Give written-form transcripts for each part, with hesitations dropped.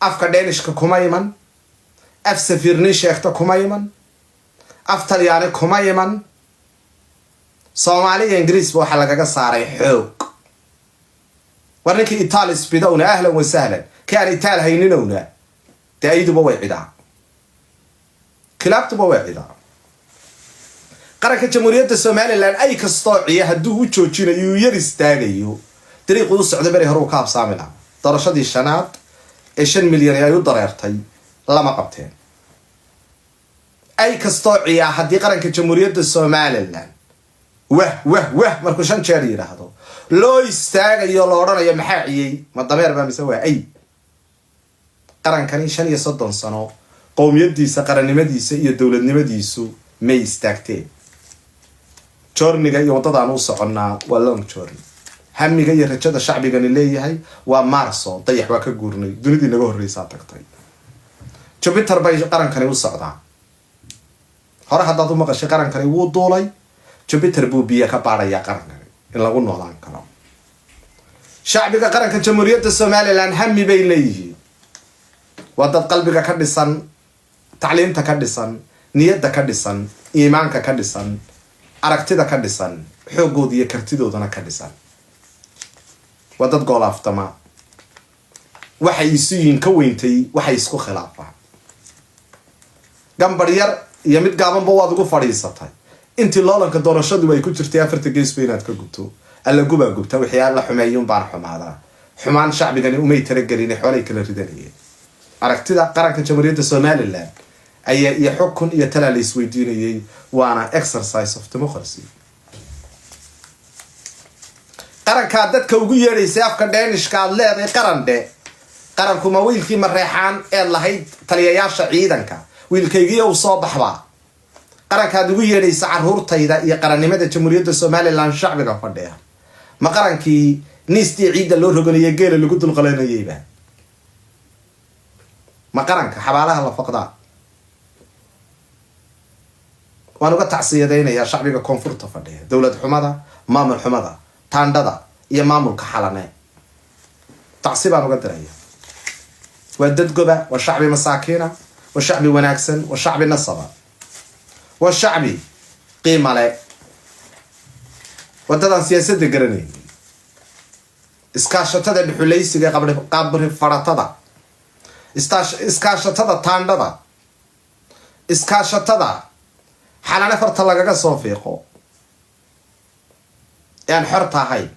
afka deenishka kuma iman, af safiirni sheegta kuma iman, af talyaani kuma iman. Soomaali iyo Ingiriis waxa lagaga saaray xoog. warninkii Itaalis bidowna ahlan wa sahlan kaan Itaal hayninowna taayduba way cidaa khilaaftuba way cidaa qaranka jamhuuriyadda Soomaaliland ay kastoo ciya haduu u joojinayo yar istaagayo dariiq uu socdo bari hore u ka absaamina doorashadii shanaad ee 5 milyan ay u dareertay lama qabteen ay kastoo ciya hadii qaranka jamhuuriyadda Soomaaliland wah markuu 5 jeer yiraahdo loo istaagayo loo oranayo maxaa ciyay ma dameer baa mise waa ay qarankani 35 sano qowmiyadiisa qarannimadiisa iyo dawladnimadiisu may istaagteen joorniga iyo wadadaan u soconnaa waa long journey hamiga iyo rajada shacbigani leeyahay waa Marso dayax waa ka guurnay dunidii naga horreysay tagtay Jupiter bay qarankani u socdaa hore hadda u maqashay qarankani wuu duulay Jupiter buu biya ka baaraya qarankani in lagu noolaan karo shacbiga qaranka jamhuuriyadda Soomaaliland hami bay leeyihiin wadad qalbiga ka dhisan tacliinta ka dhisan niyadda ka dhisan iimaanka ka dhisan aragtida ka dhisan xoogooda iyo kartidoodana ka dhisan wadad gool aftama waxay isuyin ka weyntay waxay isku khilaafaan gambar yar iyo mid gaabanba waad ugu fadhiisatay intii loolanka doorashadu ay ku jirtay 4 gees baynaad ka gubto alla gubta wixii alla xumeeyun baan xumaada xumaan shacbigani umay talagelin xoolay kala ridanayeen aragtida qaranka jamhuuriyadda Soomaaliland ayaa iyo xukun iyo talaal isweydiinayay waana exercise of democracy qaranka dadka ugu yeereysay afka deenishka aad leedahay qaranku ma wiilkii mareexaan ee lahayd taliyayaasha ciidanka wiilkaygiina uu soo baxba qaranka ugu yeereysay caruurtayda iyo qarannimada jamhuuriyadda Soomaaliland shacbiga fadhiya ma qarankii niistii ciida loo roganayay geela lagu dulqalanayayba ma qaranka xabaalaha la faqdaa waan uga tacsiyadeynayaa shacbiga koonfurta fadhiya dawlad xumada maamul xumada taandhada iyo maamulka xalane tacsibaan uga diraya waa dad goba waa shacbi masaakiina waa shacbi wanaagsan waa shacbi nasaba waa shacbi qiimo leh waddadan siyaasadda garanay iskaashatada dhuxulaysiga qabri faratada iskaashatada taandhada iskaashatada xalana farta lagaga soo fiiqo aan xortahay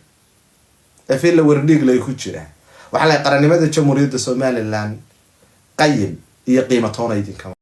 ee la wardhiig lay ku jira waxa la qarannimada jamhuuriyadda Soomaaliland qayim iyo qiimo toona idinka